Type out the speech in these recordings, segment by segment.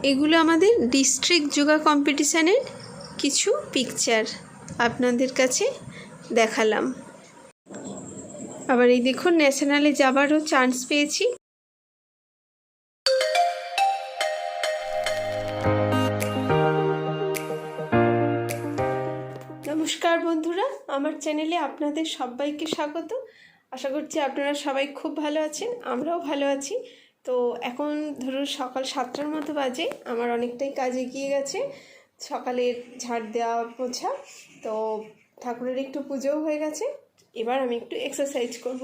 এগুলো আমাদের ডিস্ট্রিক্ট যোগা কম্পিটিশানের কিছু পিকচার আপনাদের কাছে দেখালাম। আবার এই দেখুন ন্যাশনালে যাবারও চান্স পেয়েছি। নমস্কার বন্ধুরা, আমার চ্যানেলে আপনাদের সবাইকে স্বাগত। আশা করছি আপনারা সবাই খুব ভালো আছেন, আমরাও ভালো আছি। তো এখন ধরুন সকাল 7টার মতো বাজে, আমার অনেকটাই কাজ এগিয়ে গেছে। সকালের ঝাড় দেওয়া পোছা, তো ঠাকুরের একটু পুজোও হয়ে গেছে। এবার আমি একটু এক্সারসাইজ করব।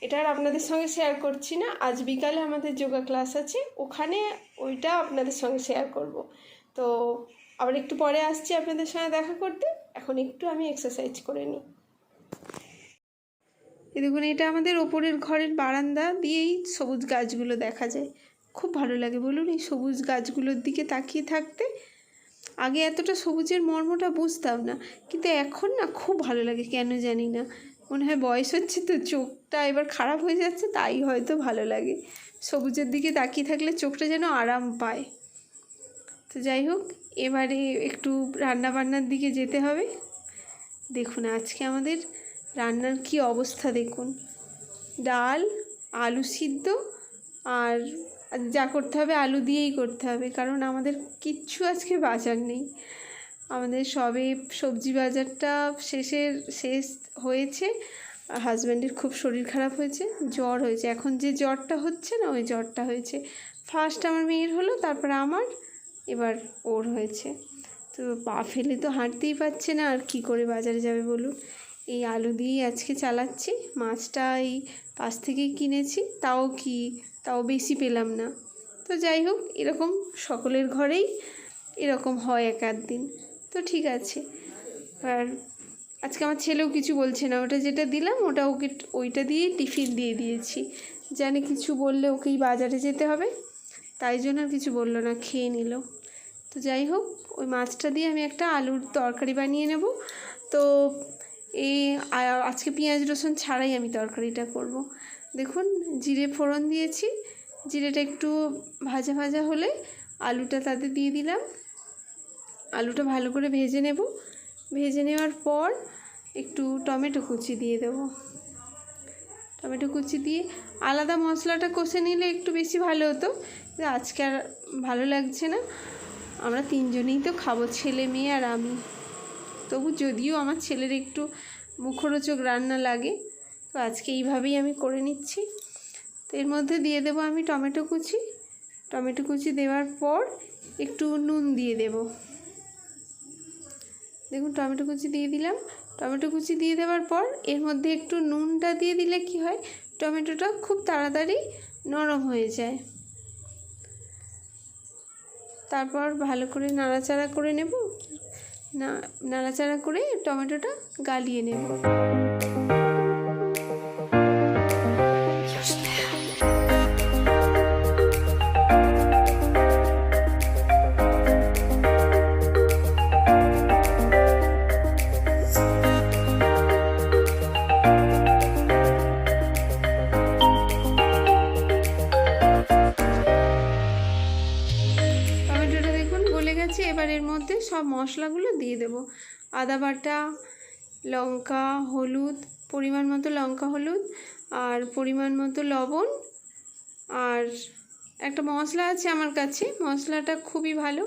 এটা আর আপনাদের সঙ্গে শেয়ার করছি না, আজ বিকালে আমাদের যোগা ক্লাস আছে, ওখানে ওইটা আপনাদের সঙ্গে শেয়ার করব। তো আবার একটু পরে আসছি আপনাদের সঙ্গে দেখা করতে। এখন একটু আমি এক্সারসাইজ করে নিই। এই দেখুন, এটা আমাদের ওপরের ঘরের বারান্দা দিয়েই সবুজ গাছগুলো দেখা যায়। খুব ভালো লাগে বলুন এই সবুজ গাছগুলোর দিকে তাকিয়ে থাকতে। আগে এতটা সবুজের মর্মটা বুঝতাম না, কিন্তু এখন না খুব ভালো লাগে, কেন জানি না। মনে হয় বয়স হচ্ছে তো, চোখটা এবার খারাপ হয়ে যাচ্ছে, তাই হয়তো ভালো লাগে। সবুজের দিকে তাকিয়ে থাকলে চোখটা যেন আরাম পায়। তো যাই হোক, এবারে একটু রান্নাবান্নার দিকে যেতে হবে। দেখুন আজকে আমাদের রান্নার কি অবস্থা দেখুন। ডাল, আলু সিদ্ধ, আর যা করতে হবে আলু দিয়েই করতে হবে, কারণ আমাদের কিচ্ছু আজকে বাজার নেই। আমাদের সবে সবজি বাজারটা শেষ হয়েছে। হাজব্যান্ডের খুব শরীর খারাপ হয়েছে, জ্বর হয়েছে। এখন যে জ্বরটা হচ্ছে না, ওই জ্বরটা হয়েছে। ফার্স্ট আমার মেয়ের হলো, তারপরে আমার, এবার ওর হয়েছে। তো পা ফেলে তো হাঁটতেই পারছে না, আর কি করে বাজারে যাবে বলুন। এই আলু দিয়েই আজকে চালাচ্ছি। মাছটা এই পাশ থেকেই কিনেছি, তাও বেশি পেলাম না। তো যাই হোক, এরকম সকলের ঘরেই এরকম হয় এক আধ দিন, তো ঠিক আছে। আর আজকে আমার ছেলেও কিছু বলছে না, ওটা যেটা দিলাম ওইটা দিয়েই টিফিন দিয়ে দিয়েছি। জানি কিছু বললে ওকেই বাজারে যেতে হবে, তাই জন্য আর কিছু বললো না, খেয়ে নিল। তো যাই হোক, ওই মাছটা দিয়ে আমি একটা আলুর তরকারি বানিয়ে নেব। তো আজকে পেঁয়াজ রসুন ছাড়াই আমি তরকারিটা করব। দেখুন জিরে ফোড়ন দিয়েছি, জিরেটা একটু ভাজা ভাজা হলে আলুটা তাতে দিয়ে দিলাম। আলুটা ভালো করে ভেজে নেব। ভেজে নেওয়ার পর একটু টমেটো কুচি দিয়ে দেব। টমেটো কুচি দিয়ে আলাদা মশলাটা কষে নিলে একটু বেশি ভালো হতো, আজকে আর ভালো লাগছে না। আমরা তিনজনেই তো খাবো, ছেলে মেয়ে আর আমি। তবু যদিও আমার ছেলের একটু মুখরোচক রান্না লাগে, তো আজকে এইভাবেই আমি করে নিচ্ছি। তো এর মধ্যে দিয়ে দেবো আমি টমেটো কুচি। টমেটো কুচি দেওয়ার পর একটু নুন দিয়ে দেব। দেখুন টমেটো কুচি দিয়ে দিলাম। টমেটো কুচি দিয়ে দেওয়ার পর এর মধ্যে একটু নুনটা দিয়ে দিলে কি হয়, টমেটোটা খুব তাড়াতাড়ি নরম হয়ে যায়। তারপর ভালো করে নাড়াচাড়া করে নেব। নাড়াচাড়া করে টমেটোটা গালিয়ে নেব। এবার এর মধ্যে সব মশলাগুলো দিয়ে দেব। আদা বাটা, লঙ্কা, হলুদ, পরিমাণ মতো লঙ্কা হলুদ, আর পরিমাণ মতো লবণ, আর একটা মশলা আছে আমার কাছে, মশলাটা খুবই ভালো,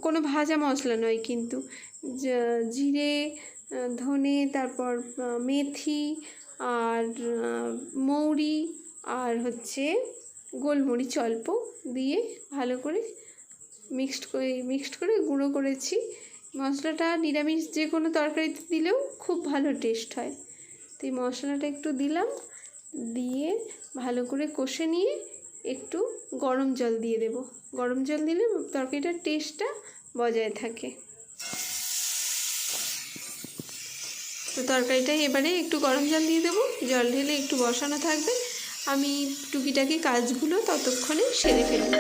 কোনো ভাজা মশলা নয় কিন্তু, জিরে, ধনে, তারপর মেথি, আর মৌরি, আর হচ্ছে গোলমরিচ অল্প দিয়ে ভালো করে মিক্সড করে গুঁড়ো করেছি। মশলাটা নিরামিষ যে কোনো তরকারিতে দিলেও খুব ভালো টেস্ট হয়। তো এই মশলাটা একটু দিলাম, দিয়ে ভালো করে কষে নিয়ে একটু গরম জল দিয়ে দেব। গরম জল দিলে তরকারিটার টেস্টটা বজায় থাকে। তো তরকারিটা এবারে একটু গরম জল দিয়ে দেবো, জল ঢেলে একটু বসানো থাকবে। আমি টুকিটাকি কাজগুলো ততক্ষণে সেরে ফেলব।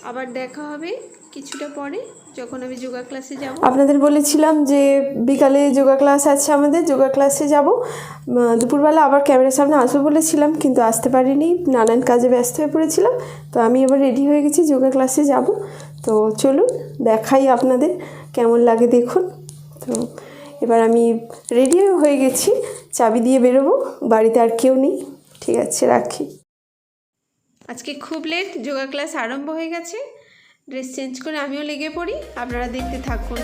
আবার দেখা হবে কিছুটা পরে যখন আমি যোগা ক্লাসে যাব। আপনাদের বলেছিলাম যে বিকালে যোগা ক্লাস আছে, আমাদের যোগা ক্লাসে যাব। দুপুরবেলা আবার ক্যামেরার সামনে আসবো বলেছিলাম, কিন্তু আসতে পারিনি, নানান কাজে ব্যস্ত হয়ে পড়েছিলাম। তো আমি এবার রেডি হয়ে গেছি, যোগা ক্লাসে যাব। তো চলুন দেখাই আপনাদের কেমন লাগে দেখুন। তো এবার আমি রেডি হয়ে গেছি, চাবি দিয়ে বেরোবো, বাড়িতে আর কেউ নেই। ঠিক আছে, রাখি। আজকে খুব লেট, যোগা ক্লাস আরম্ভ হয়ে গেছে। ড্রেস চেঞ্জ করে আমিও লেগে পড়ি, আপনারা দেখতে থাকুন।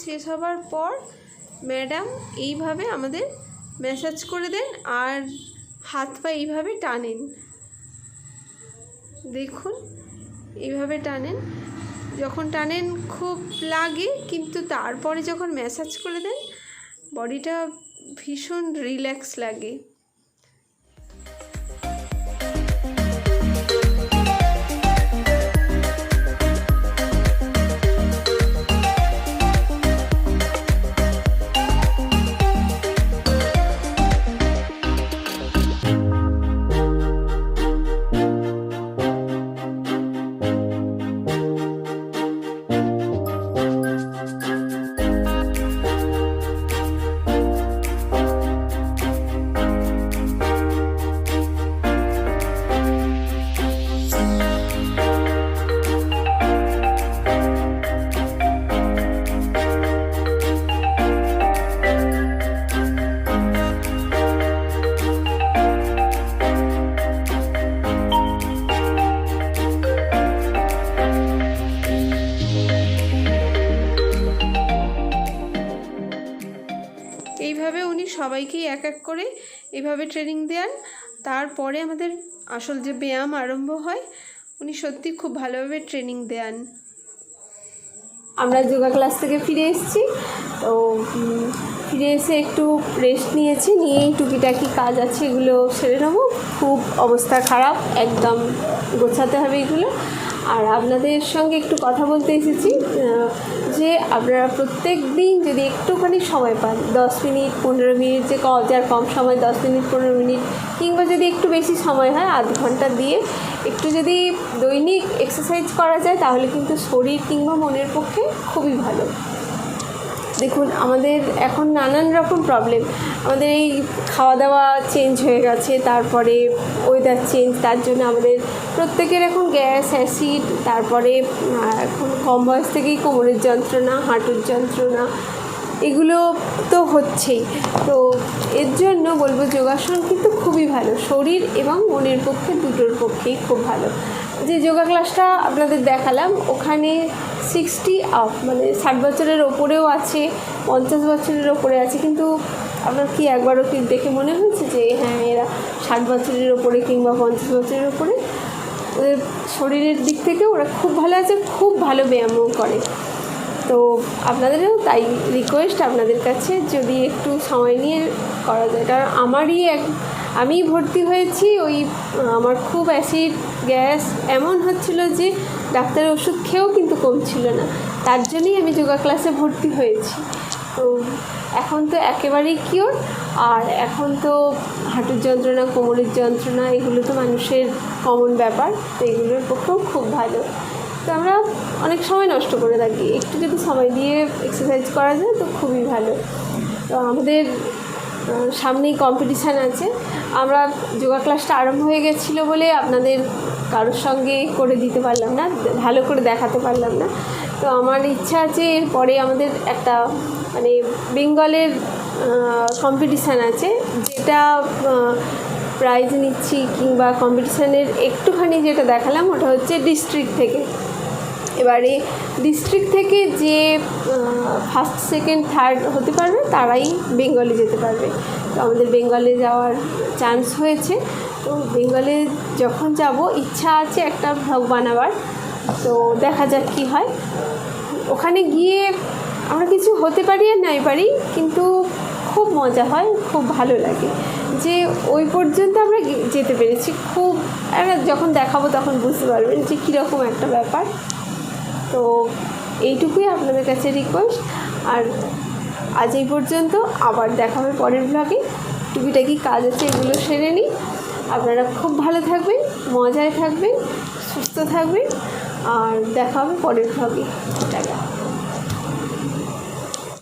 শেষ হবার পর ম্যাডাম এইভাবে আমাদের ম্যাসাজ করে দেন আর হাত পা এইভাবে টানেন, দেখুন এইভাবে টানেন। যখন টানেন খুব লাগে, কিন্তু তারপরে যখন ম্যাসাজ করে দেন বডিটা ভীষণ রিল্যাক্স লাগে। এইভাবে উনি সবাইকেই এক এক করে এইভাবে ট্রেনিং দেন। তারপরে আমাদের আসল যে ব্যায়াম আরম্ভ হয়, উনি সত্যি খুব ভালোভাবে ট্রেনিং দেন। আমরা যোগা ক্লাস থেকে ফিরে এসেছি, তো ফিরে এসে একটু রেস্ট নিয়েছি, নিয়েই টুকিটাকি কাজ আছে এগুলো সেরে নেবো। খুব অবস্থা খারাপ, একদম গোছাতে হবে এগুলো। আর আপনাদের সঙ্গে একটু কথা বলতে এসেছি যে আপনারা প্রত্যেক দিন যদি একটুখানি সময় পান, 10 মিনিট 15 মিনিট, যে যার কম সময় 10 মিনিট 15 মিনিট, কিংবা যদি একটু বেশি সময় হয় আধ ঘন্টা দিয়ে একটু যদি দৈনিক এক্সারসাইজ করা যায়, তাহলে কিন্তু শরীর কিংবা মনের পক্ষে খুবই ভালো। দেখুন আমাদের এখন নানান রকম প্রবলেম, আমাদের এই খাওয়া দাওয়া চেঞ্জ হয়ে গেছে, তারপরে ওয়েদার চেঞ্জ, তার জন্য আমাদের প্রত্যেকের এখন গ্যাস, অ্যাসিড, তারপরে এখন কম বয়স থেকেই কোমরের যন্ত্রণা, হাঁটুর যন্ত্রণা, এগুলো তো হচ্ছেই। তো এর জন্য বলবো যোগাসন কিন্তু খুবই ভালো, শরীর এবং মনের পক্ষে দুটোর পক্ষেই খুব ভালো। যে যোগা ক্লাসটা আপনাদের দেখালাম, ওখানে 60 আপ, মানে 60 বছরের ওপরেও আছে, 50 বছরের ওপরে আছে। কিন্তু আপনার কি একবারও কি দেখে মনে হয়েছে যে হ্যাঁ এরা 60 বছরের ওপরে কিংবা 50 বছরের ওপরে? ওদের শরীরের দিক থেকে ওরা খুব ভালো আছে, খুব ভালো ব্যায়ামও করে। তো আপনাদেরও তাই রিকোয়েস্ট আপনাদের কাছে, যদি একটু সময় নিয়ে করা যায়। কারণ আমি ভর্তি হয়েছি, আমার খুব অ্যাসিড, গ্যাস এমন হচ্ছিল যে ডাক্তারের ওষুধ খেয়েও কিন্তু কমছিল না, তার জন্যই আমি যোগা ক্লাসে ভর্তি হয়েছি। তো এখন তো একেবারেই কিওর। আর এখন তো হাঁটুর যন্ত্রণা, কোমরের যন্ত্রণা, এগুলো তো মানুষের কমন ব্যাপার, তো এগুলোর পক্ষেও খুব ভালো। তো আমরা অনেক সময় নষ্ট করে থাকি, একটু যদি সময় দিয়ে এক্সারসাইজ করা যায় তো খুবই ভালো। তো আমাদের সামনেই কম্পিটিশান আছে। আমরা যোগা ক্লাসটা আরম্ভ হয়ে গেছিলো বলে আপনাদের কারোর সঙ্গে করে দিতে পারলাম না, ভালো করে দেখাতে পারলাম না। তো আমার ইচ্ছা আছে এরপরে আমাদের একটা মানে বেঙ্গলের কম্পিটিশান আছে, যেটা প্রাইজ নিচ্ছি কিংবা কম্পিটিশানের একটুখানি যেটা দেখালাম ওটা হচ্ছে ডিস্ট্রিক্ট থেকে। এবারে ডিস্ট্রিক্ট থেকে যে ফার্স্ট, সেকেন্ড, থার্ড হতে পারবে তারাই বেঙ্গলে যেতে পারবে। তো আমাদের বেঙ্গলে যাওয়ার চান্স হয়েছে। তো বেঙ্গলে যখন যাব ইচ্ছা আছে একটা ভ্লগ বানাবার, তো দেখা যাক কী হয়। ওখানে গিয়ে আমরা কিছু হতে পারি আর নাই পারি, কিন্তু খুব মজা হয়, খুব ভালো লাগে যে ওই পর্যন্ত আমরা যেতে পেরেছি। খুব যখন দেখাবো তখন বুঝতে পারবেন যে কীরকম একটা ব্যাপার। তো এইটুকুই আপনাদের কাছে রিকোয়েস্ট। আর আজ এই পর্যন্ত, আবার দেখা হবে পরের ব্লগে। টুকিটাকি কাজ আছে এগুলো সেরে নিই। আপনারা খুব ভালো থাকবেন, মজায় থাকবেন, সুস্থ থাকবেন, আর দেখা হবে পরের ব্লগে। টাটা।